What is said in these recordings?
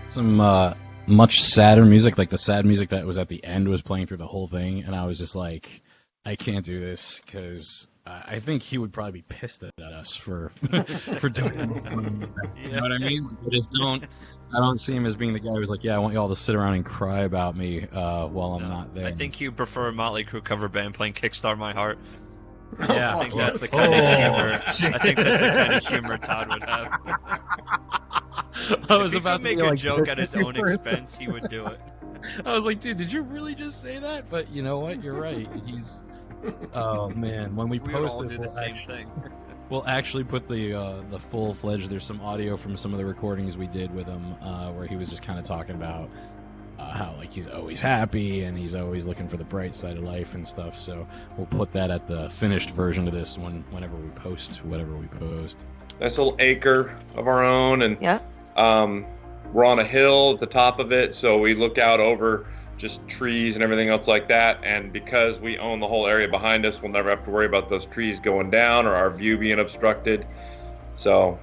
Some much sadder music, like the sad music that was at the end was playing through the whole thing, and I was just like, I can't do this, because I think he would probably be pissed at us for for doing it. You know what I mean? I don't see him as being the guy who's like, yeah, I want you all to sit around and cry about me while I'm not there. I think you prefer a Motley Crue cover band playing Kickstart My Heart. Yeah, I think that's the kind of humor. I think that's the kind of humor Todd would have. I was about to make be a like, joke at his own expense. He would do it. I was like, dude, did you really just say that? But you know what? You're right. Oh man, when we post this, we'll actually put the full-fledged. There's some audio from some of the recordings we did with him, where he was just kind of talking about how like he's always happy and he's always looking for the bright side of life and stuff. So we'll put that at the finished version of this whenever we post whatever we post. Nice little acre of our own, and Yeah. We're on a hill at the top of it, so we look out over just trees and everything else like that. And because we own the whole area behind us, we'll never have to worry about those trees going down or our view being obstructed. So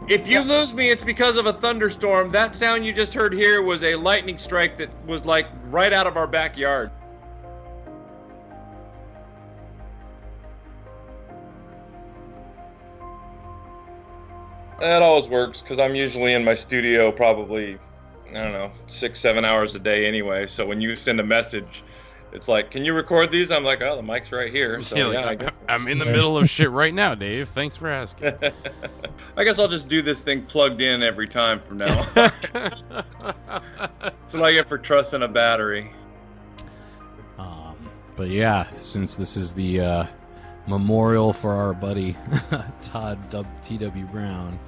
if you lose me, it's because of a thunderstorm. That sound you just heard here was a lightning strike that was like right out of our backyard. That always works because I'm usually in my studio probably, I don't know, 6-7 hours a day anyway. So when you send a message, it's like, can you record these? I'm like, oh, the mic's right here. So yeah, I guess. I'm in the middle of shit right now, Dave. Thanks for asking. I guess I'll just do this thing plugged in every time from now on. That's what I get for trusting a battery. But yeah, since this is the memorial for our buddy Todd T.W. Brown,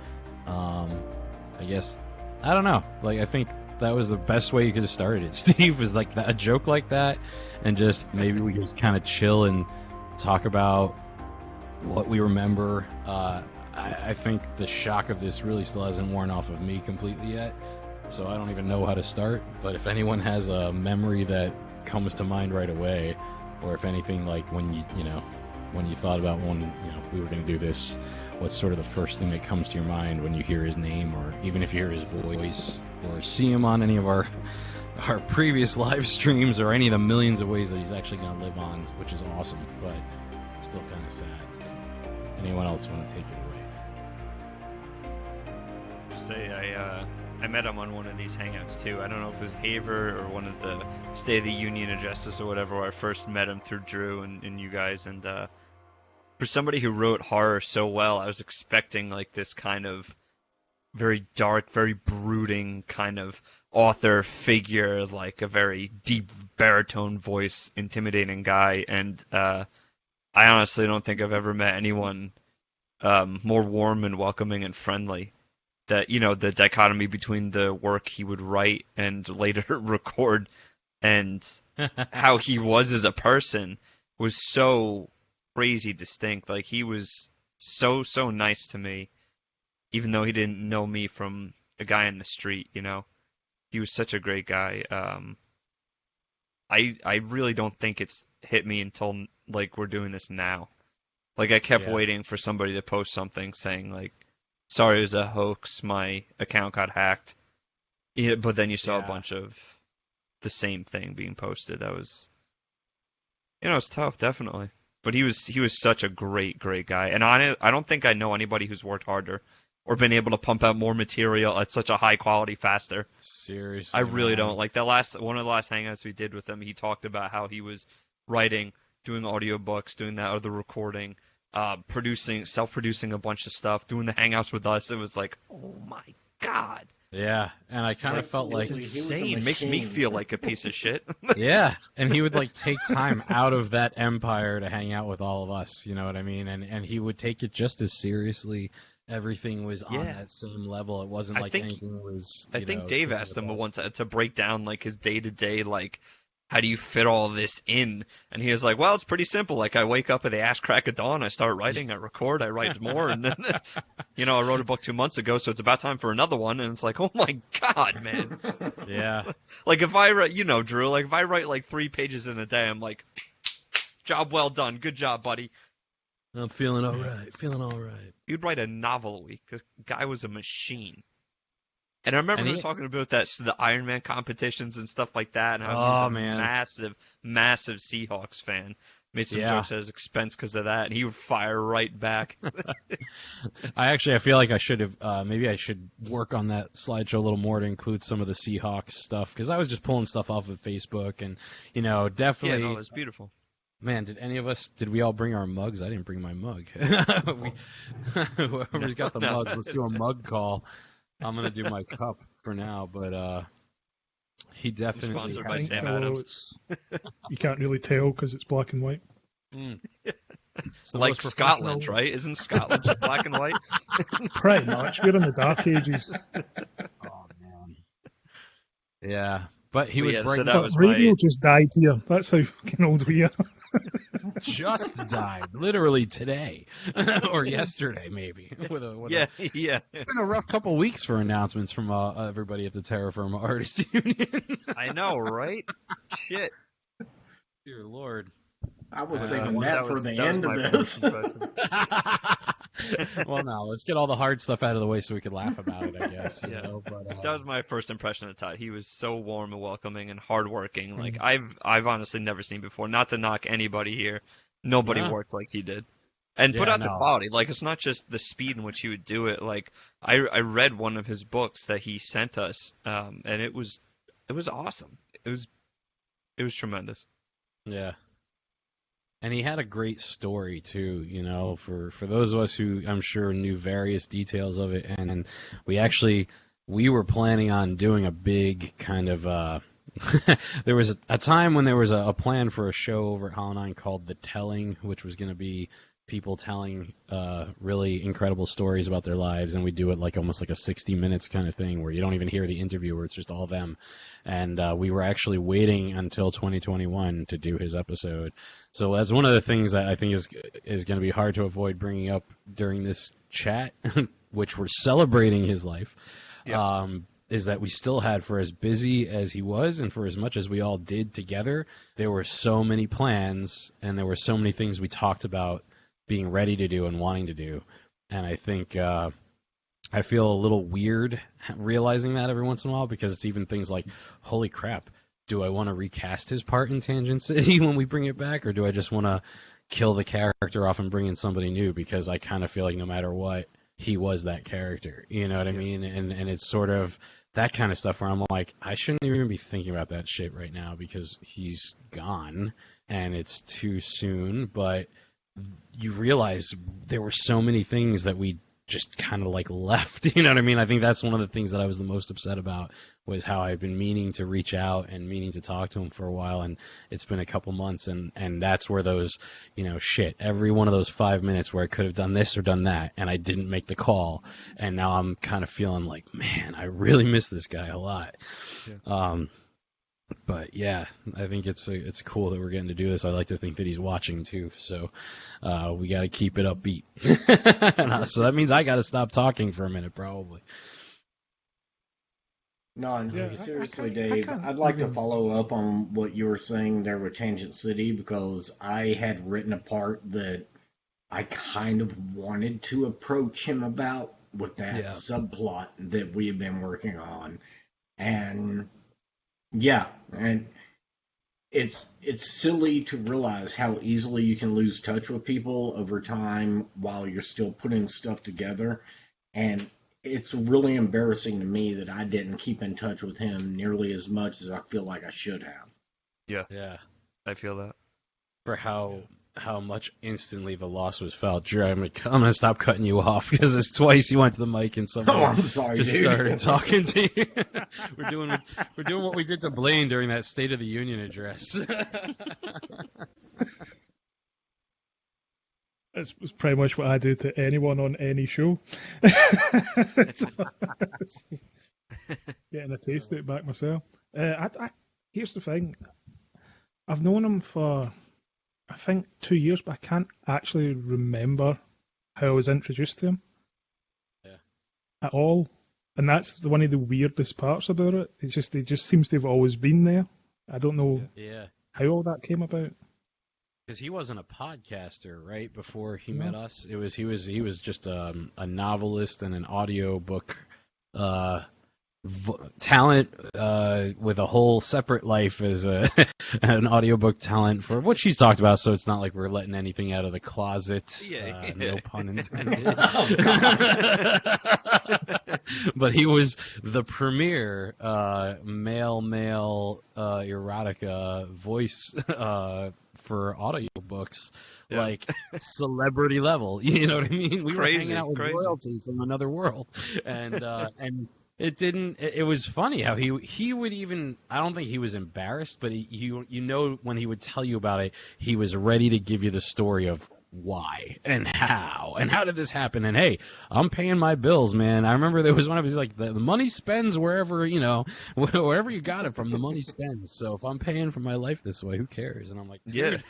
I guess, I don't know. Like, I think that was the best way you could have started it, Steve, was like a joke like that, and just maybe we could just kind of chill and talk about what we remember. I think the shock of this really still hasn't worn off of me completely yet, so I don't even know how to start. But if anyone has a memory that comes to mind right away, or if anything, like when you thought about when we were going to do this, what's sort of the first thing that comes to your mind when you hear his name, or even if you hear his voice, or see him on any of our previous live streams, or any of the millions of ways that he's actually going to live on, which is awesome, but it's still kind of sad. So, anyone else want to take it away? I met him on one of these hangouts too. I don't know if it was Haver or one of the State of the Union addresses or whatever, where I first met him through Drew and you guys. And for somebody who wrote horror so well, I was expecting like this kind of very dark, very brooding kind of author figure, like a very deep baritone voice, intimidating guy. And I honestly don't think I've ever met anyone more warm and welcoming and friendly. That, the dichotomy between the work he would write and later record and how he was as a person was so crazy distinct. Like, he was so nice to me, even though he didn't know me from a guy in the street, He was such a great guy. I really don't think it's hit me until, like, we're doing this now. Like, I kept waiting for somebody to post something saying, like, sorry, it was a hoax, my account got hacked. Yeah, but then you saw a bunch of the same thing being posted. That was You know, it's tough, definitely. But he was such a great guy, and I don't think I know anybody who's worked harder or been able to pump out more material at such a high quality faster. I Seriously, really man. don't like one of the last hangouts we did with him. He talked about how he was writing, doing audiobooks, doing that other recording, self-producing a bunch of stuff, doing the hangouts with us. It was like, oh my god, Yeah, and I kind of felt like, it's insane. Makes me feel like a piece of shit. yeah, and he would like take time out of that empire to hang out with all of us. You know what I mean? And he would take it just as seriously. Everything was on Yeah. that same level. It wasn't I like think- anything was. I think Dave asked him once. once to break down like his day to day, like how do you fit all this in? And he was like, well, it's pretty simple. Like I wake up at the ass crack of dawn, I start writing, I record, I write more, and then I wrote a book 2 months ago, so it's about time for another one. And it's like, oh my god, man! Yeah, Like if I write, Drew, like if I write like 3 pages in a day, I'm like, job well done, good job, buddy. I'm feeling all right. Feeling all right. You'd write a novel a week. This guy was a machine. And I remember And him he- talking about the Iron Man competitions and stuff like that, and how he Oh, was a man. massive Seahawks fan. Made some Yeah. jokes at his expense because of that, and he would fire right back. I feel like I should have. Maybe I should work on that slideshow a little more to include some of the Seahawks stuff because I was just pulling stuff off of Facebook and Yeah, definitely. no, it was beautiful. Man, did we all bring our mugs? I didn't bring my mug. Whoever's got the No. mugs, let's do a mug call. I'm going to do my cup for now, but he definitely... Sponsored I by think, Sam although Adams. you can't really tell because it's black and white. It's the Like most Scotland, professional- right? Isn't Scotland just black and white? Pretty much. We're in the dark ages. Oh, man. Yeah, but he But would yeah, so break... that But was radio my- just died here. That's how fucking old we are. just died, literally today. Or yesterday, maybe. Yeah, yeah. It's been a rough couple weeks for announcements from everybody at the Terror Firma Artist Union. I know, right? Shit. Dear Lord. I was Uh, saving that for the that was end of my this. first impression. Well, no, let's get all the hard stuff out of the way so we could laugh about it, I guess. Yeah. But, That was my first impression of Todd. He was so warm and welcoming and hardworking. Like I've honestly never seen before. Not to knock anybody here, nobody No. worked like he did, and put Yeah, out the no. quality. Like it's not just the speed in which he would do it. Like I read one of his books that he sent us, and it was awesome. It was tremendous. yeah. And he had a great story, too, for those of us who I'm sure knew various details of it. And we were planning on doing a big kind of, there was a time when there was a plan for a show over at Hollow 9 called The Telling, which was going to be people telling really incredible stories about their lives, and we do it like almost like a 60 minutes kind of thing where you don't even hear the interviewer, it's just all them. And we were actually waiting until 2021 to do his episode. So that's one of the things that I think is going to be hard to avoid bringing up during this chat, which we're celebrating his life. Yeah. Is that we still had, for as busy as he was and for as much as we all did together, there were so many plans and there were so many things we talked about being ready to do and wanting to do. And I think I feel a little weird realizing that every once in a while because it's even things like, holy crap, do I want to recast his part in Tangent City when we bring it back, or do I just want to kill the character off and bring in somebody new? Because I kind of feel like no matter what, he was that character. You know what I mean? And it's sort of that kind of stuff where I'm like, I shouldn't even be thinking about that shit right now because he's gone and it's too soon. But you realize there were so many things that we just kind of like left. You know what I mean? I think that's one of the things that I was the most upset about was how I've been meaning to reach out and meaning to talk to him for a while, and it's been a couple months, and that's where those, every one of those 5 minutes where I could have done this or done that, and I didn't make the call, and now I'm kind of feeling like, man, I really miss this guy a lot. Yeah. But yeah, I think it's cool that we're getting to do this. I like to think that he's watching too, so we got to keep it upbeat. So that means I got to stop talking for a minute, probably. No, and Yeah, seriously, I Dave, can't I'd like to even- follow up on what you were saying there with Tangent City because I had written a part that I kind of wanted to approach him about with that Yeah. subplot that we have been working on. And yeah, and it's silly to realize how easily you can lose touch with people over time while you're still putting stuff together. And it's really embarrassing to me that I didn't keep in touch with him nearly as much as I feel like I should have. Yeah. I feel that. For how much instantly the loss was felt. Drew, I'm gonna stop cutting you off because it's twice you went to the mic and someone I'm sorry, just dude. started talking to you. We're doing what we did to Blaine during that State of the Union address. It's pretty much what I do to anyone on any show. Getting a taste of it back myself. Here's the thing. I've known him for, I think, 2 years, but I can't actually remember how I was introduced to him. Yeah. At all. And that's one of the weirdest parts about it. It just seems to have always been there. I don't know how all that came about. Because he wasn't a podcaster, right? Before he met us, he was just a novelist and an audiobook talent with a whole separate life as an audiobook talent for what she's talked about. So it's not like we're letting anything out of the closet. No pun intended. But he was the premier male erotica voice for audiobooks, like celebrity level. You know what I mean? We were hanging out with royalty from another world, and it didn't. It was funny how he would even. I don't think he was embarrassed, but you know when he would tell you about it, he was ready to give you the story of why and how did this happen, and hey, I'm paying my bills, man. I remember there was one of his like the money spends wherever wherever you got it from, the money spends. So if I'm paying for my life this way, who cares? And I'm like, dude,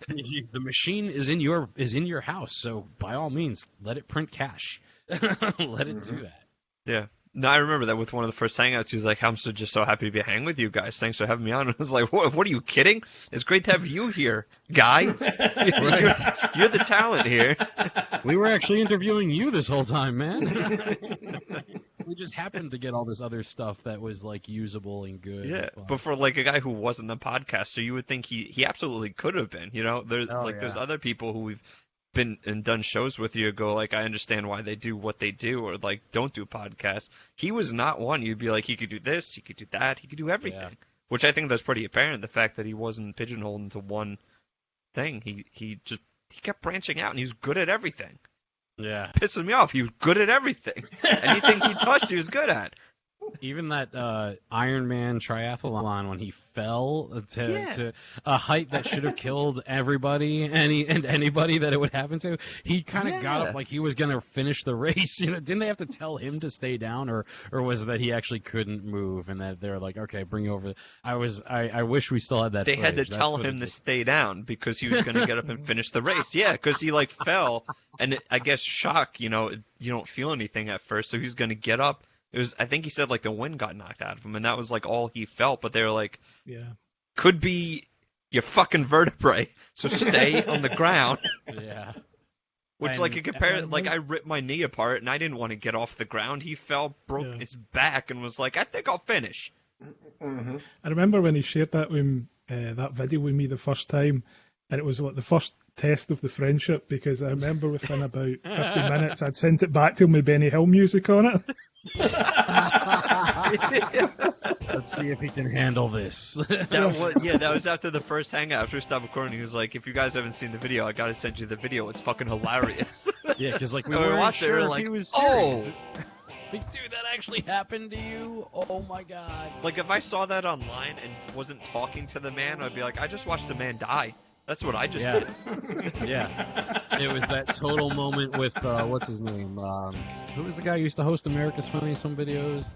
the machine is in your house, so by all means let it print cash. Let it do that. Yeah. No, I remember that with one of the first hangouts. He's like, I'm just so happy to be hanging with you guys. Thanks for having me on. I was like, what are you kidding? It's great to have you here, guy. You're the talent here. We were actually interviewing you this whole time, man. We just happened to get all this other stuff that was like usable and good. Yeah, and but for like a guy who wasn't a podcaster, you would think he absolutely could have been. There's other people who we've been and done shows with you go like, I understand why they do what they do, or like don't do podcasts. He was not one. You'd be like, he could do this, he could do that, he could do everything. Which I think that's pretty apparent, the fact that he wasn't pigeonholed into one thing. He kept branching out, and he was good at everything. Yeah, pisses me off. He was good at everything. Anything he touched, he was good at. Even that Iron Man triathlon when he fell to a height that should have killed everybody and anybody that it would happen to, he kind of got up like he was going to finish the race. Didn't they have to tell him to stay down, or was it that he actually couldn't move and that they're like, okay, bring over? I wish we still had that. They had to tell him to stay down because he was going to get up and finish the race. Yeah, because he like fell, and I guess shock. You don't feel anything at first, so he's going to get up. I think he said like the wind got knocked out of him, and that was like all he felt. But they were like, could be your fucking vertebrae, so stay on the ground. Yeah. Which, like, you compare it, like, I ripped my knee apart, and I didn't want to get off the ground. He fell, broke his back, and was like, I think I'll finish. Mm-hmm. I remember when he shared that that video with me the first time, and it was like the first test of the friendship, because I remember within about 50 minutes I'd sent it back to him with Benny Hill music on it. Let's see if he can handle this. That was after the first hangout. After we stopped recording, he was like, if you guys haven't seen the video, I gotta send you the video. It's fucking hilarious. Yeah, because like we weren't weren't sure sure if if like, he was serious. oh! Like, dude, that actually happened to you? Oh my god. Like, if I saw that online and wasn't talking to the man, I'd be like, I just watched the man die. That's what I just did. Yeah. It was that total moment with, what's his name? Who was the guy who used to host America's Funniest Home Videos?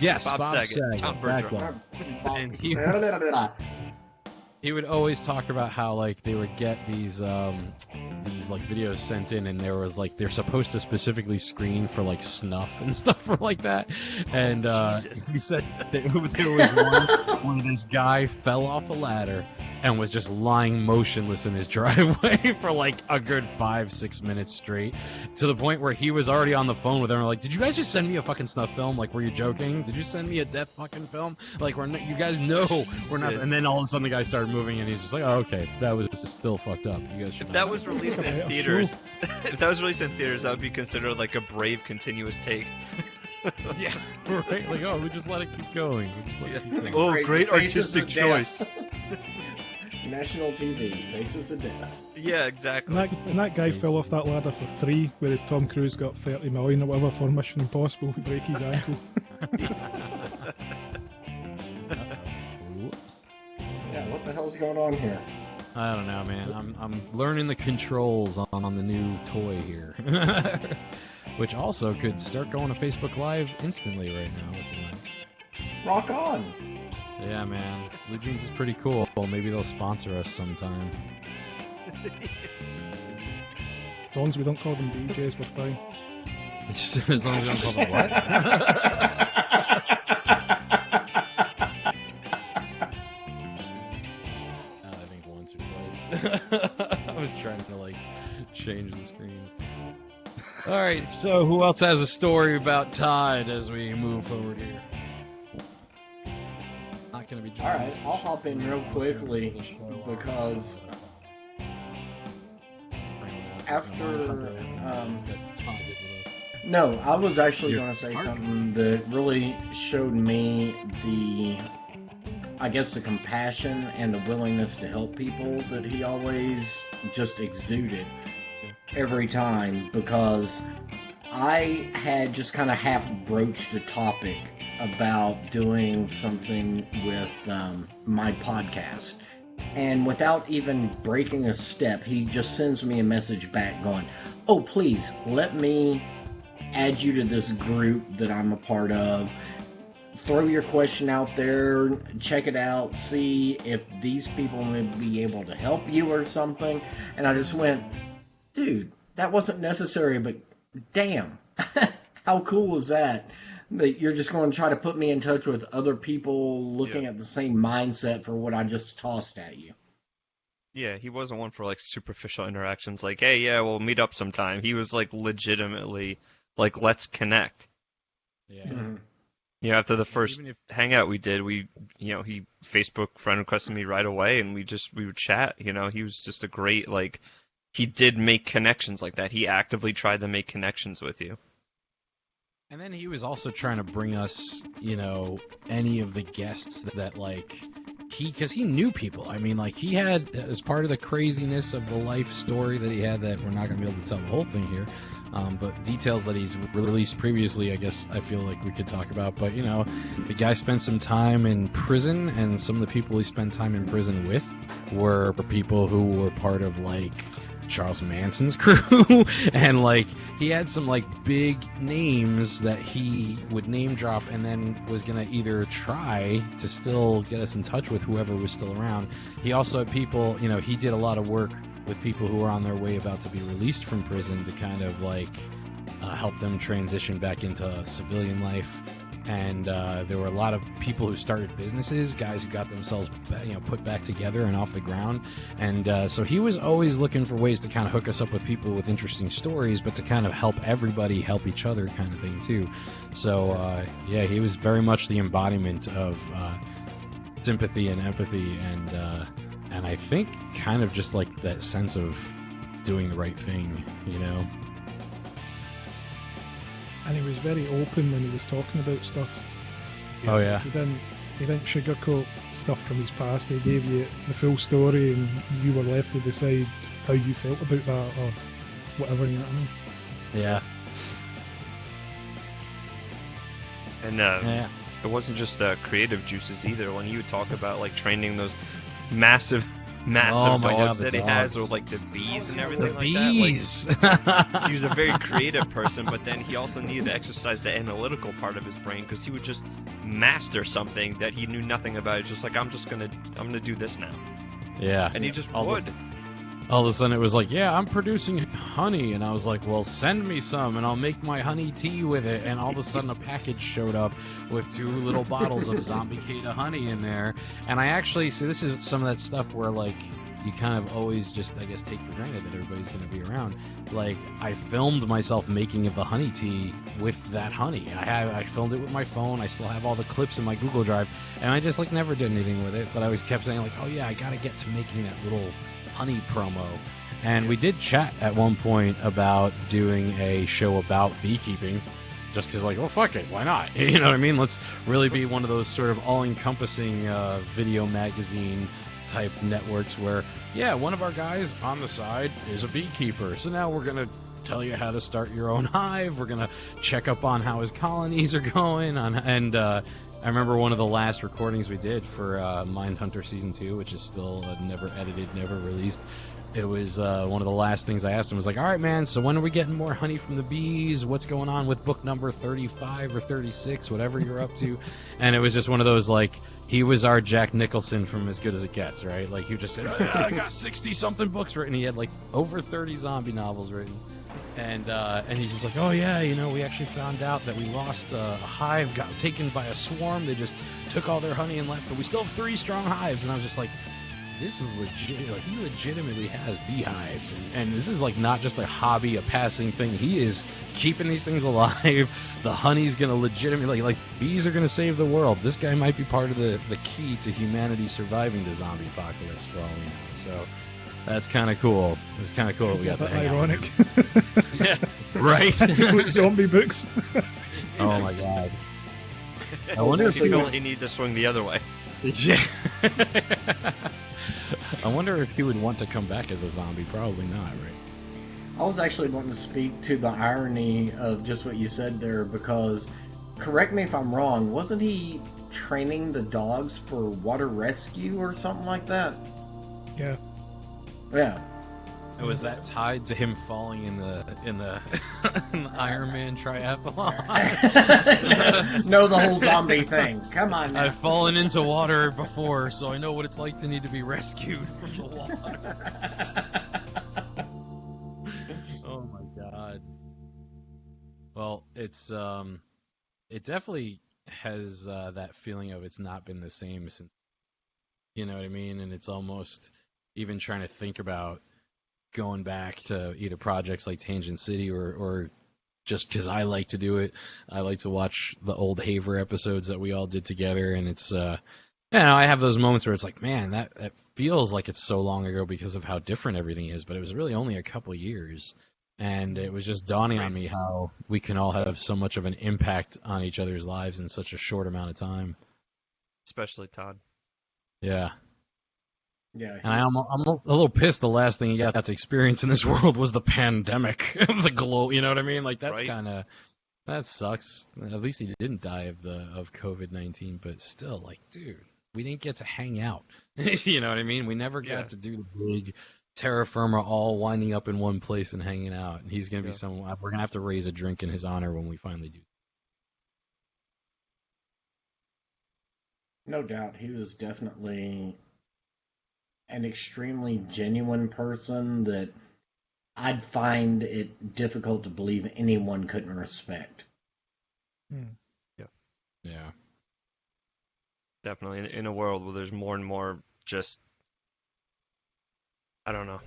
Yes, Bob Saget. Tom That Bergeron. guy. And he would always talk about how like they would get these like videos sent in, and there was like they're supposed to specifically screen for like snuff and stuff like that. And he said that there was one where this guy fell off a ladder and was just lying motionless in his driveway for like a good 5-6 minutes straight, to the point where he was already on the phone with them. Like, did you guys just send me a fucking snuff film? Like, were you joking? Did you send me a death fucking film? Like, you guys know we're not. And then all of a sudden the guy started moving, and he's just like, oh, okay, that was still fucked up. You guys should. If that was released in theaters, that would be considered like a brave continuous take. Yeah, right. Like, oh, we just let it keep going. Oh, great artistic choice. National TV, Faces of Death. Yeah, exactly. And that guy fell off that ladder for 3, whereas Tom Cruise got 30 million or whatever for Mission Impossible to break his ankle. Whoops. Yeah, what the hell's going on here? I don't know, man. I'm learning the controls on the new toy here, which also could start going to Facebook Live instantly right now. Rock on. Yeah, man. Blue Jeans is pretty cool. Maybe they'll sponsor us sometime. As long as we don't call them DJs, we're fine. As long as we don't call them what? I think once or twice. I was trying to like change the screens. All right, so who else has a story about Todd as we move forward here? Not gonna be. All right, I'll hop in real quickly because after no, I was actually going to say something that really showed me the compassion and the willingness to help people that he always just exuded every time, because I had just kind of half broached a topic about doing something with my podcast. And without even breaking a step, he just sends me a message back going, oh, please, let me add you to this group that I'm a part of. Throw your question out there, check it out, see if these people may be able to help you or something. And I just went, dude, that wasn't necessary, but damn, how cool is that? That you're just going to try to put me in touch with other people looking at the same mindset for what I just tossed at you. Yeah, he wasn't one for like superficial interactions like, hey, yeah, we'll meet up sometime. He was like legitimately like, let's connect. Yeah. Mm-hmm. You know, after the first hangout we did, he Facebook friend requested me right away, and we would chat. You know, he was just a great, like, he did make connections like that. He actively tried to make connections with you. And then he was also trying to bring us, you know, any of the guests that, like, because he knew people. I mean, like, he had, as part of the craziness of the life story that he had, that we're not going to be able to tell the whole thing here, but details that he's released previously, I guess I feel like we could talk about. But, you know, the guy spent some time in prison, and some of the people he spent time in prison with were people who were part of, like, Charles Manson's crew. And, like, he had some, like, big names that he would name drop, and then was gonna either try to still get us in touch with whoever was still around. He also had people, you know, he did a lot of work with people who were on their way about to be released from prison to kind of, like, help them transition back into civilian life. And there were a lot of people who started businesses, guys who got themselves, you know, put back together and off the ground. And so he was always looking for ways to kind of hook us up with people with interesting stories, but to kind of help everybody help each other kind of thing too. So yeah, he was very much the embodiment of sympathy and empathy, and I think kind of just like that sense of doing the right thing, you know. And he was very open when he was talking about stuff. Oh yeah. He didn't sugarcoat stuff from his past. He gave you the full story, and you were left to decide how you felt about that or whatever. You know what I mean? Yeah. And it wasn't just creative juices either. When you talk about like training those massive Oh my dogs God, that he dogs. has, or like the bees and everything like Bees. that. Like, he was a very creative person, but then he also needed to exercise the analytical part of his brain, because he would just master something that he knew nothing about. It's just like, I'm gonna do this now. Yeah. And he just All would. all of a sudden it was like, yeah, I'm producing honey, and I was like, well, send me some, and I'll make my honey tea with it. And all of a sudden a package showed up with 2 little bottles of Zombie Cata honey in there. And I actually, see, this is some of that stuff where, like, you kind of always just, I guess, take for granted that everybody's going to be around. Like, I filmed myself making the honey tea with that honey. I filmed it with my phone. I still have all the clips in my Google Drive, and I just, like, never did anything with it. But I always kept saying, like, oh yeah, I got to get to making that little honey promo. And we did chat at one point about doing a show about beekeeping, just because, like, oh, fuck it, why not? You know what I mean? Let's really be one of those sort of all-encompassing video magazine type networks where, yeah, one of our guys on the side is a beekeeper. So now we're going to tell you how to start your own hive. We're going to check up on how his colonies are going. And I remember one of the last recordings we did for Mindhunter Season 2, which is still never edited, never released. It was one of the last things I asked him was like, all right, man, so when are we getting more honey from the bees? What's going on with book number 35 or 36, whatever you're up to? And it was just one of those, like, he was our Jack Nicholson from As Good as It Gets, right? Like, he just said, oh, yeah, I got 60-something books written. He had, like, over 30 zombie novels written. And he's just like, oh, yeah, you know, we actually found out that we lost a hive, got taken by a swarm. They just took all their honey and left, but we still have 3 strong hives. And I was just like, this is legit. Like, he legitimately has beehives, and this is, like, not just a hobby, a passing thing. He is keeping these things alive. The honey's gonna legitimately, like bees are gonna save the world. This guy might be part of the key to humanity surviving the zombie apocalypse, for all we know. So that's kind of cool. It was kind of cool that we got to hang ironic. out. Yeah, right. Secret zombie books. Oh my god. I wonder if he need to swing the other way. Yeah. I wonder if he would want to come back as a zombie. Probably not, right? I was actually wanting to speak to the irony of just what you said there, because, correct me if I'm wrong, wasn't he training the dogs for water rescue or something like that? Yeah. Yeah. Was that tied to him falling in the Iron Man triathlon? No, the whole zombie thing. Come on now. I've fallen into water before, so I know what it's like to need to be rescued from the water. Oh my god. Well, it's it definitely has that feeling of it's not been the same since, you know what I mean? And it's almost even trying to think about going back to either projects like Tangent City or just because I like to do it. I like to watch the old Haver episodes that we all did together, and it's you know, I have those moments where it's like, man, that feels like it's so long ago because of how different everything is, but it was really only a couple of years, and it was just dawning on me how we can all have so much of an impact on each other's lives in such a short amount of time. Especially Todd. Yeah. Yeah, and I'm a little pissed the last thing he got to experience in this world was the pandemic, the glow. You know what I mean? Like, that's kind of, that sucks. At least he didn't die of COVID-19, but still, like, dude, we didn't get to hang out. You know what I mean? We never got to do the big Terra Firma all winding up in one place and hanging out. And he's gonna be someone we're gonna have to raise a drink in his honor when we finally do. No doubt, he was definitely an extremely genuine person that I'd find it difficult to believe anyone couldn't respect. Yeah. Definitely. In a world where there's more and more just, I don't know,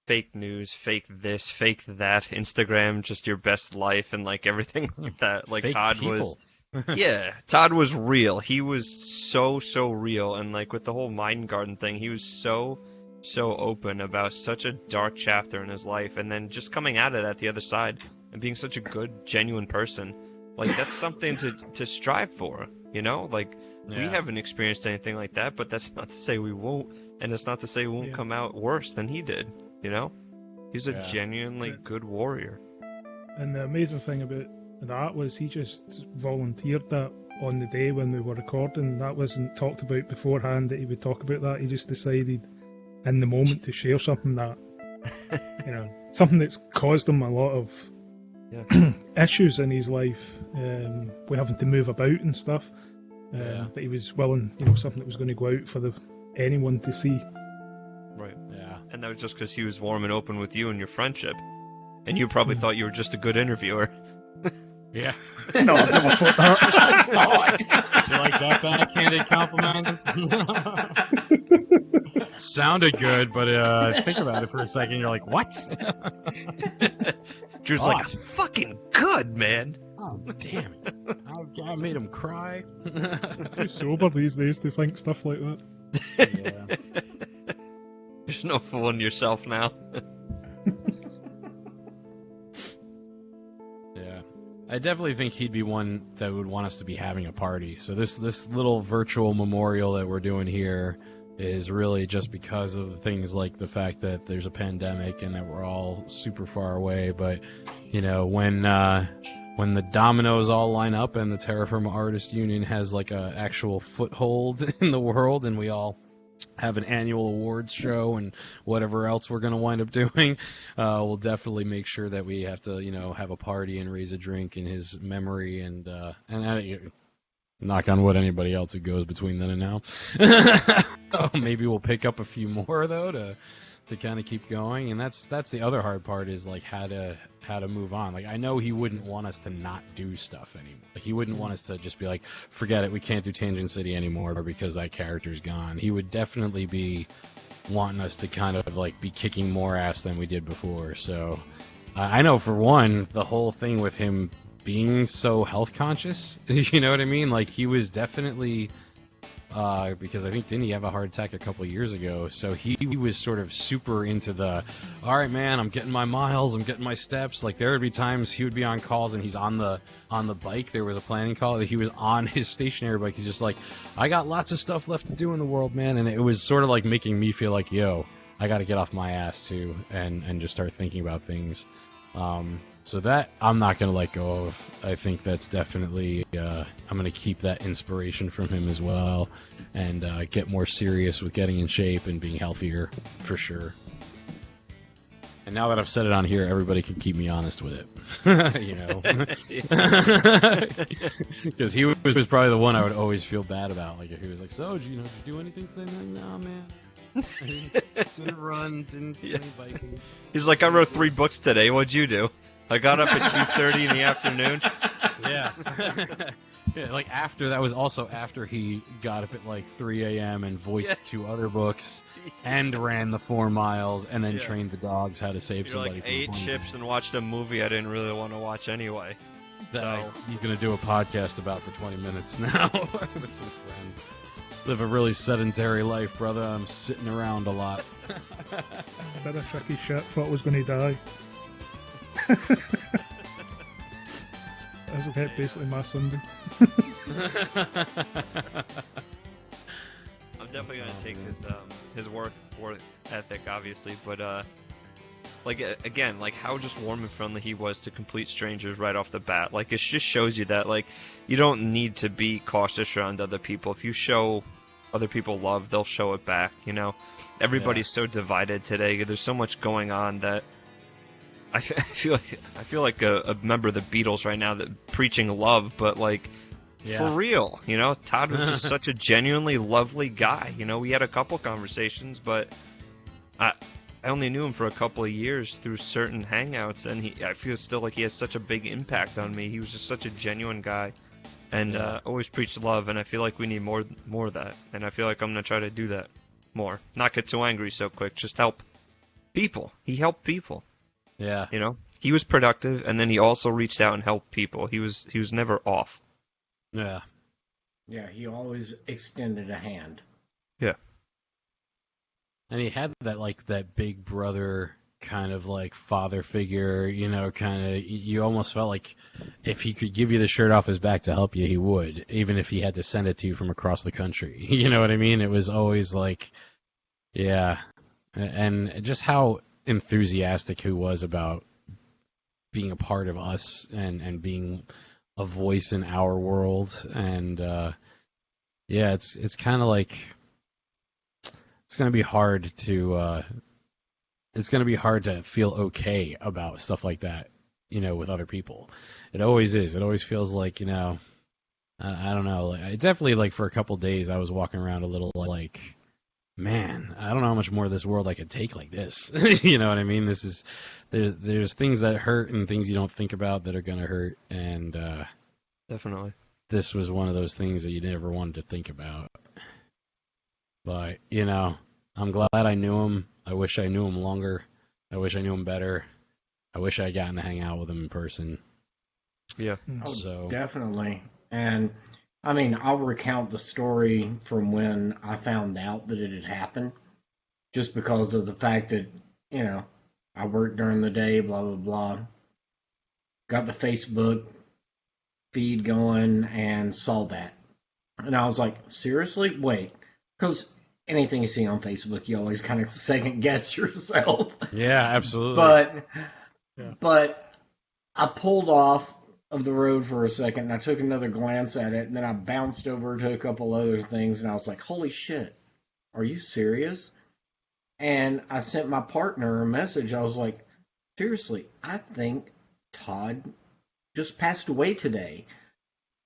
fake news, fake this, fake that, Instagram, just your best life, and like everything like that. Like Fake Todd people. Yeah, Todd was real. He was so real, and like with the whole Mind Garden thing, he was so open about such a dark chapter in his life, and then just coming out of that the other side and being such a good, genuine person. Like, that's something to strive for, you know? Like, we haven't experienced anything like that, but that's not to say we won't, and it's not to say we won't come out worse than he did, you know? He's a genuinely good warrior. And the amazing thing about that was he just volunteered that on the day when we were recording. That wasn't talked about beforehand that he would talk about that. He just decided in the moment to share something that, you know, something that's caused him a lot of issues in his life, with having to move about and stuff. But he was willing, you know, something that was going to go out for anyone to see. Right. Yeah. And that was just because he was warm and open with you and your friendship. And you probably thought you were just a good interviewer. Yeah. No, I've never thought that. You like that backhanded compliment? Sounded good, but think about it for a second. You're like, what? Drew's like, I'm fucking good, man. Oh, damn it. I made him cry. Too sober these days to think stuff like that. Yeah. There's no fooling yourself now. Yeah. I definitely think he'd be one that would want us to be having a party. So this little virtual memorial that we're doing here is really just because of things like the fact that there's a pandemic and that we're all super far away. But, when the dominoes all line up and the Terror Firma Artist Union has like a actual foothold in the world and we all have an annual awards show and whatever else we're going to wind up doing, we'll definitely make sure that we have to, have a party and raise a drink in his memory and knock on wood, anybody else who goes between then and now. So maybe we'll pick up a few more though to kind of keep going, and that's the other hard part is like how to move on. Like I know he wouldn't want us to not do stuff anymore. Like, he wouldn't want us to just be like, forget it, we can't do Tangent City anymore because that character's gone. He would definitely be wanting us to kind of like be kicking more ass than we did before. So I know for one, the whole thing with him being so health conscious, you know what I mean? Like he was definitely because I think didn't he have a heart attack a couple of years ago? So he was sort of super into the, all right, man, I'm getting my miles, I'm getting my steps. Like there would be times he would be on calls and he's on the bike. There was a planning call that he was on his stationary bike. He's just like, I got lots of stuff left to do in the world, man. And it was sort of like making me feel like, yo, I got to get off my ass too and just start thinking about things. So that I'm not going to let go of. I think that's definitely, I'm going to keep that inspiration from him as well and get more serious with getting in shape and being healthier for sure. And now that I've said it on here, everybody can keep me honest with it. Because he was probably the one I would always feel bad about. Like if he was like, so, did you do anything today? I'm like, no, man. Didn't run, didn't do any biking. He's like, I wrote 3 books today. What'd you do? I got up at 2:30 in the afternoon. Yeah. Yeah, like that was also after he got up at like 3 a.m. and voiced 2 other books and ran the 4 miles and then trained the dogs how to save somebody like from ate chips and watched a movie I didn't really want to watch anyway. That he's going to do a podcast about for 20 minutes now with some friends. Live a really sedentary life, brother. I'm sitting around a lot. Bit of tricky shit. Thought I was going to die. That's basically my Sunday. I'm definitely gonna take his work ethic, obviously, but again, like how just warm and friendly he was to complete strangers right off the bat. Like it just shows you that like you don't need to be cautious around other people. If you show other people love, they'll show it back. Everybody's so divided today. There's so much going on that. I feel like a member of the Beatles right now that preaching love, but like for real, Todd was just such a genuinely lovely guy. We had a couple conversations, but I only knew him for a couple of years through certain hangouts, and I feel still like he has such a big impact on me. He was just such a genuine guy, and always preached love, and I feel like we need more of that, and I feel like I'm gonna try to do that more. Not get too angry so quick, just help people. He helped people. Yeah. He was productive, and then he also reached out and helped people. He was never off. Yeah. Yeah, he always extended a hand. Yeah. And he had that big brother kind of like father figure, kind of, you almost felt like if he could give you the shirt off his back to help you, he would, even if he had to send it to you from across the country. You know what I mean? It was always like, yeah. And just how enthusiastic he was about being a part of us and being a voice in our world. And it's kind of like it's going to be hard to feel okay about stuff like that, with other people. It always is. It always feels like, I don't know. I definitely, like, for a couple days I was walking around a little like, man, I don't know how much more of this world I could take like this. You know what I mean? There's things that hurt and things you don't think about that are gonna hurt, and Definitely. this was one of those things that you never wanted to think about. But I'm glad I knew him. I wish I knew him longer. I wish I knew him better. I wish I had gotten to hang out with him in person. Yeah. Oh, So definitely. And I mean, I'll recount the story from when I found out that it had happened, just because of the fact that, I worked during the day, blah, blah, blah. Got the Facebook feed going and saw that. And I was like, seriously? Wait. Because anything you see on Facebook, you always kind of second guess yourself. yeah, absolutely. But I pulled off of the road for a second, and I took another glance at it, and then I bounced over to a couple other things, and I was like, holy shit, are you serious? And I sent my partner a message. I was like, seriously, I think Todd just passed away today.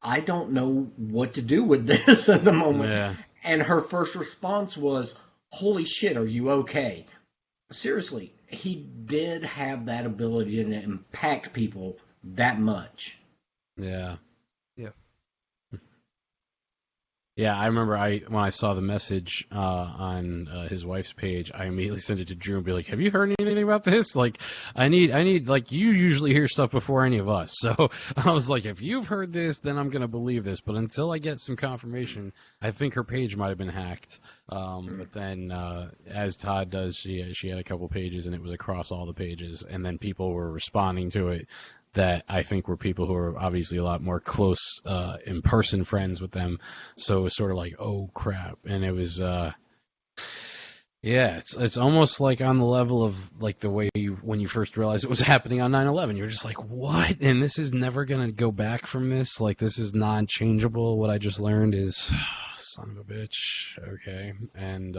I don't know what to do with this at the moment. Yeah. And her first response was, holy shit, are you okay? Seriously, he did have that ability to impact people that much. Yeah. Yeah. Yeah, I remember when I saw the message on his wife's page, I immediately sent it to Drew and be like, have you heard anything about this? Like, I need, like, you usually hear stuff before any of us. So I was like, if you've heard this, then I'm going to believe this. But until I get some confirmation, I think her page might have been hacked. But then, as Todd does, she had a couple pages, and it was across all the pages. And then people were responding to it that I think were people who are obviously a lot more close in-person friends with them. So it was sort of like, oh, crap. And it was, it's almost like on the level of like the way when you first realized it was happening on 9/11. You're just like, what? And this is never going to go back from this? Like, this is non-changeable. What I just learned is, son of a bitch. Okay. And,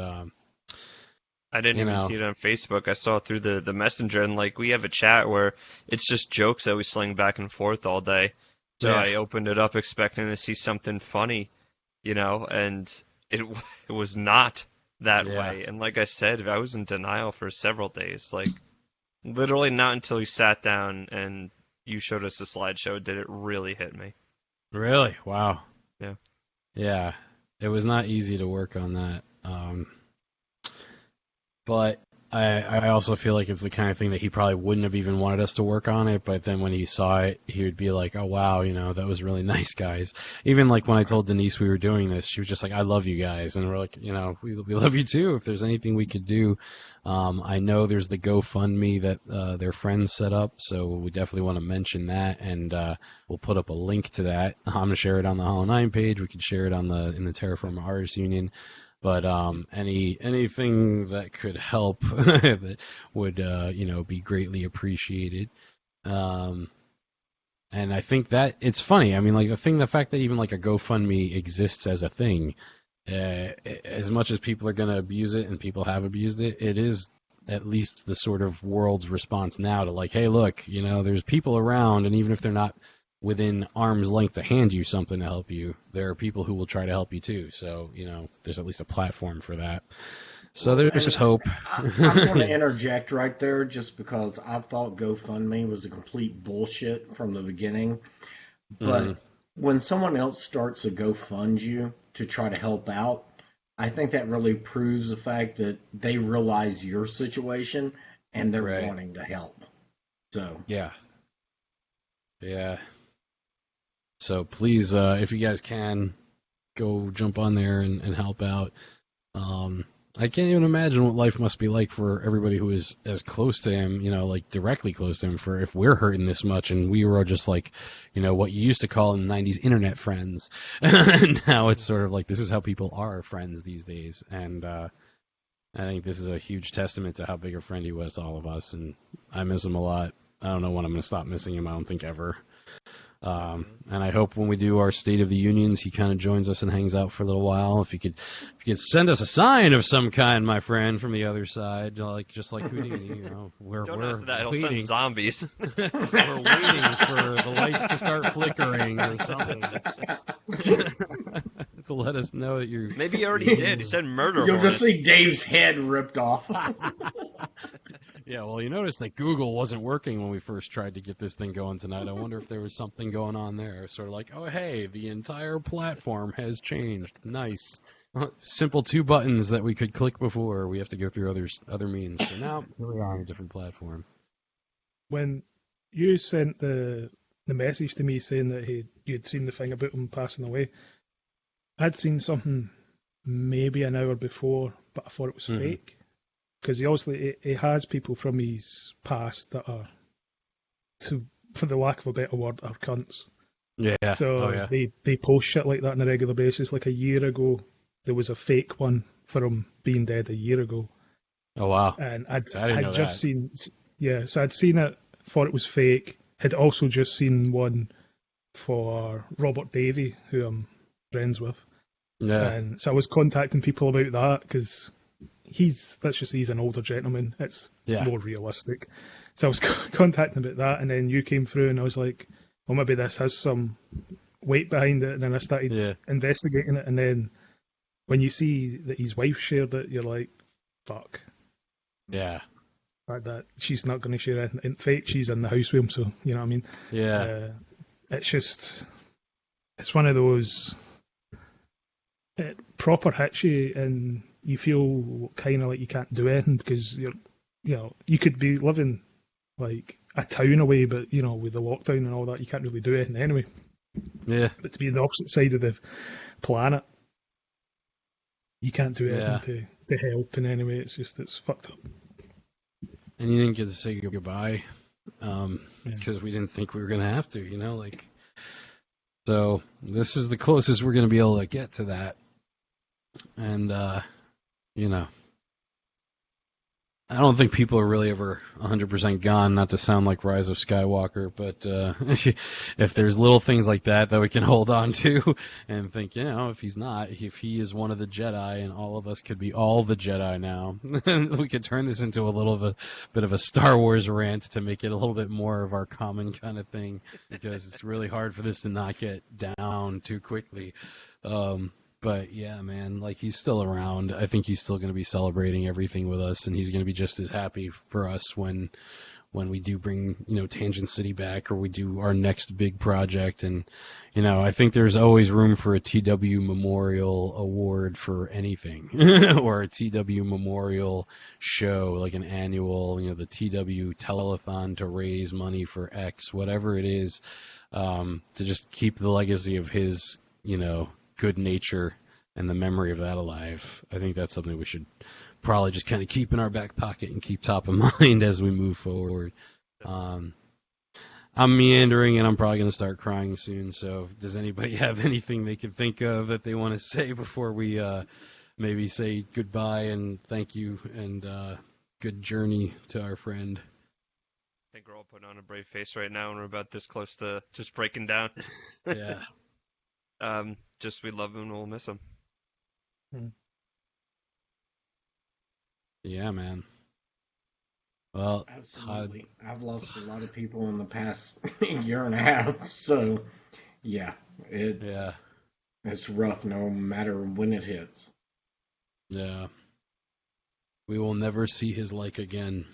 I didn't even see it on Facebook. I saw it through the messenger, and like we have a chat where it's just jokes that we sling back and forth all day. So I opened it up expecting to see something funny, and it was not that way. And like I said, I was in denial for several days. Like literally not until you sat down and you showed us the slideshow did it really hit me. Really? Wow. Yeah. Yeah. It was not easy to work on that. But I also feel like it's the kind of thing that he probably wouldn't have even wanted us to work on it, but then when he saw it, he would be like, oh, wow, that was really nice, guys. Even like when I told Denise we were doing this, she was just like, I love you guys. And we're like, we love you too. If there's anything we could do. I know there's the GoFundMe that their friends set up, so we definitely want to mention that, and we'll put up a link to that. I'm going to share it on the Hollow 9 page. We can share it in the Terror Firma Artist Union. But anything that could help that would be greatly appreciated. And I think that it's funny. I mean, like the fact that even like a GoFundMe exists as a thing, as much as people are going to abuse it and people have abused it, it is at least the sort of world's response now to like, hey, look, there's people around, and even if they're not within arm's length to hand you something to help you, there are people who will try to help you too. So, there's at least a platform for that. So there's just hope. I'm going to interject right there just because I thought GoFundMe was a complete bullshit from the beginning. But when someone else starts to GoFund you to try to help out, I think that really proves the fact that they realize your situation and they're wanting to help. So yeah. So please, if you guys can, go jump on there and help out. I can't even imagine what life must be like for everybody who is as close to him, like directly close to him, for if we're hurting this much and we were just like, what you used to call in the 90s internet friends. And now it's sort of like this is how people are friends these days. And I think this is a huge testament to how big a friend he was to all of us. And I miss him a lot. I don't know when I'm going to stop missing him. I don't think ever. And I hope when we do our State of the Unions, he kind of joins us and hangs out for a little while. If you could send us a sign of some kind, my friend, from the other side, just like Houdini, we're ask that. It'll waiting. send zombies. We're waiting for the lights to start flickering or something. to let us know that you're. Maybe he already did. He said murder. You'll just see Dave's head ripped off. Yeah, well, you noticed that Google wasn't working when we first tried to get this thing going tonight. I wonder if there was something going on there. Sort of like, oh, hey, the entire platform has changed. Nice. Simple 2 buttons that we could click before. We have to go through other means. So now here we are on a different platform. When you sent the message to me saying that you'd seen the thing about him passing away, I'd seen something maybe an hour before, but I thought it was fake. Because he has people from his past that are, for the lack of a better word, are cunts. Yeah. So they post shit like that on a regular basis. Like a year ago, there was a fake one for him being dead a year ago. Oh, wow. And I didn't know just that. so I'd seen it, thought it was fake. Had also just seen one for Robert Davey, who I'm friends with. Yeah. And so I was contacting people about that because he's an older gentleman. It's more realistic. So I was contacting about that, and then you came through, and I was like, well, maybe this has some weight behind it. And then I started investigating it, and then when you see that his wife shared it, you're like, fuck. Yeah. That she's not going to share anything. In fact, she's in the house with him, so you know what I mean? Yeah. It's one of those proper hits you, and you feel kind of like you can't do anything because you could be living like a town away, but with the lockdown and all that, you can't really do anything anyway. Yeah. But to be on the opposite side of the planet, you can't do anything to help in any way. It's fucked up. And you didn't get to say goodbye because we didn't think we were going to have to, So this is the closest we're going to be able to get to that. And, I don't think people are really ever 100% gone, not to sound like Rise of Skywalker, but if there's little things like that we can hold on to and think, if he is one of the Jedi and all of us could be all the Jedi now, we could turn this into a bit of a Star Wars rant to make it a little bit more of our common kind of thing, because it's really hard for this to not get down too quickly. But yeah, man, like he's still around. I think he's still going to be celebrating everything with us, and he's going to be just as happy for us when we do bring, Tangent City back, or we do our next big project. And, I think there's always room for a TW Memorial Award for anything, or a TW Memorial show, like an annual, the TW Telethon to raise money for X, whatever it is, to just keep the legacy of his, good nature and the memory of that alive. I think that's something we should probably just kind of keep in our back pocket and keep top of mind as we move forward. I'm meandering, and I'm probably going to start crying soon, so does anybody have anything they can think of that they want to say before we maybe say goodbye and thank you and good journey to our friend? I think we're all putting on a brave face right now, and we're about this close to just breaking down. Yeah. Just we love him and we'll miss him. Yeah, man. Well, absolutely. Todd... I've lost a lot of people in the past year and a half, so it's rough no matter when it hits. Yeah. We will never see his like again.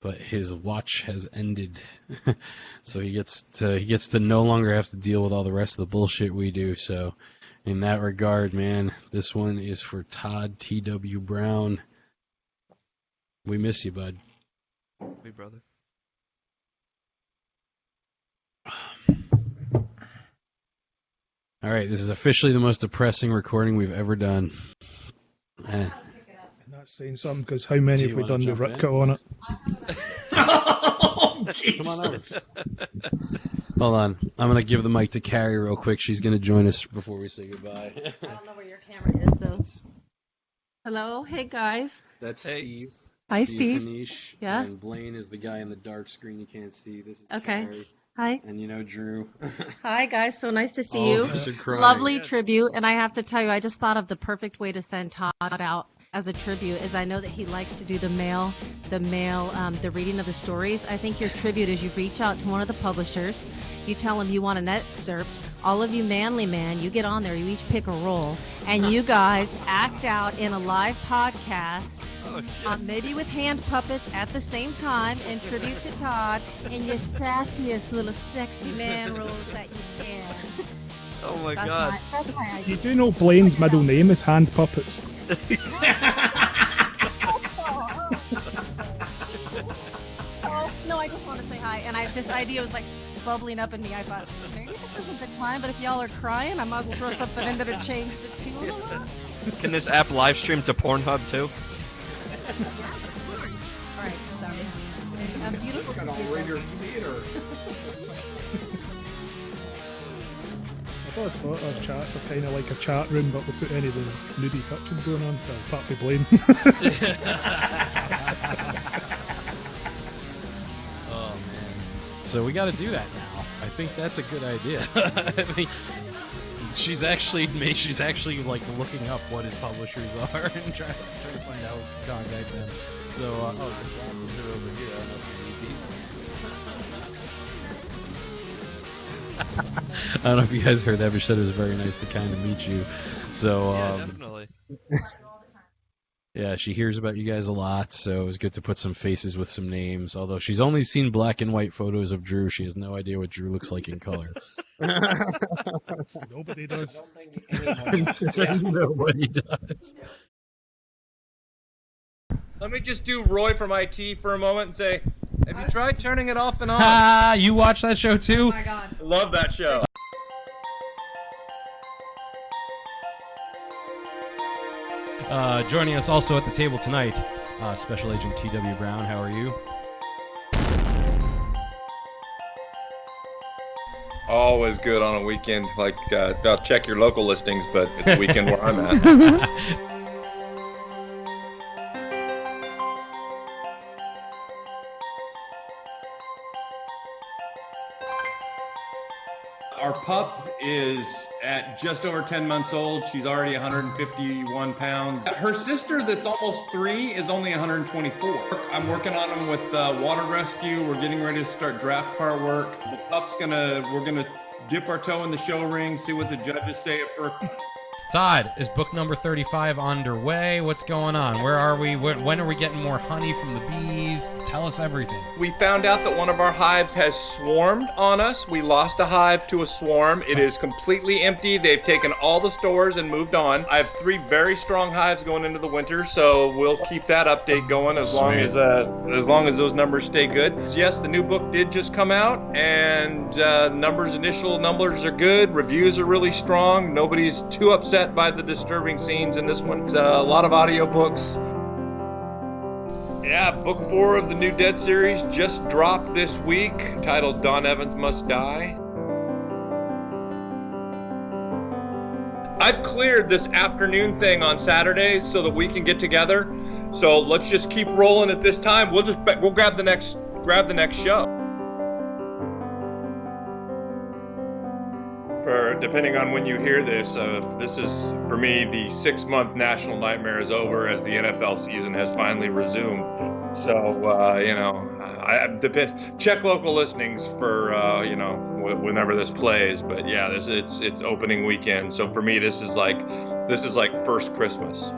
But his watch has ended, so he gets to no longer have to deal with all the rest of the bullshit we do. So, in that regard, man, this one is for Todd T.W. Brown. We miss you, bud. Hey, brother. All right, this is officially the most depressing recording we've ever done. And that's saying something, because how many have we done with Ripka on it? Come on over. Hold on. I'm going to give the mic to Carrie real quick. She's going to join us before we say goodbye. I don't know where your camera is, though. Hello. Hey, guys. That's Steve. Hi, Steve. Hanish, yeah. And Blaine is the guy in the dark screen you can't see. This is okay. Carrie. Hi. And Drew. Hi, guys. So nice to see you. Lovely tribute. And I have to tell you, I just thought of the perfect way to send Todd out. as a tribute is I know that he likes to do the reading of the stories. I think your tribute is you reach out to one of the publishers, you tell them you want an excerpt. All of you manly man, you get on there, you each pick a role, and you guys act out in a live podcast. Maybe with hand puppets at the same time in tribute to Todd in your sassiest little sexy man roles that you can. Oh my God. That's my idea. You do know Blaine's middle name is Hand Puppets. Oh, no, I just want to say hi. And this idea was like bubbling up in me. I thought, maybe this isn't the time, but if y'all are crying, I might as well throw something in there to change the tune a little. Can this app live stream to Pornhub too? Yes, of course. All right, sorry. A beautiful Got all Raiders Theater. I always thought our chats are kind of like a chat room, but without any of the nudie touching going on, apart from Blaine. Oh man. So we got to do that now. I think that's a good idea. I mean, she's actually like looking up what his publishers are and trying to find out to contact them. So the glasses are over here. I don't know if you need these. I don't know if you guys heard that, but she said it was very nice to kind of meet you. So Yeah, definitely. yeah, she hears about you guys a lot, so it was good to put some faces with some names. Although she's only seen black and white photos of Drew, she has no idea what Drew looks like in color. Nobody does. Nobody does. Let me just do Roy from IT for a moment and say, have you tried turning it off and on? Ah, you watch that show too? Oh my God. Love that show. Joining us also at the table tonight, Special Agent T.W. Brown. How are you? Always good on a weekend. Like, I'll check your local listings, but it's a weekend where I'm at. Our pup is at just over 10 months old. She's already 151 pounds. Her sister that's almost 3 is only 124. I'm working on them with water rescue. We're getting ready to start draft car work. The pup's we're gonna dip our toe in the show ring, see what the judges say at first. Todd, is book number 35 underway? What's going on? Where are we? When are we getting more honey from the bees? Tell us everything. We found out that one of our hives has swarmed on us. We lost a hive to a swarm. It is completely empty. They've taken all the stores and moved on. I have 3 very strong hives going into the winter, so we'll keep that update going as long as those numbers stay good. Yes, the new book did just come out, and initial numbers are good. Reviews are really strong. Nobody's too upset by the disturbing scenes in this one. A lot of audiobooks. Yeah, book 4 of the new Dead series just dropped this week, titled Don Evans Must Die. I've cleared this afternoon thing on Saturdays so that we can get together. So let's just keep rolling at this time. We'll grab the next show. Depending on when you hear this, this is, for me, the 6-month national nightmare is over as the NFL season has finally resumed. So, check local listings for, whenever this plays. But yeah, it's opening weekend. So for me, this is like first Christmas.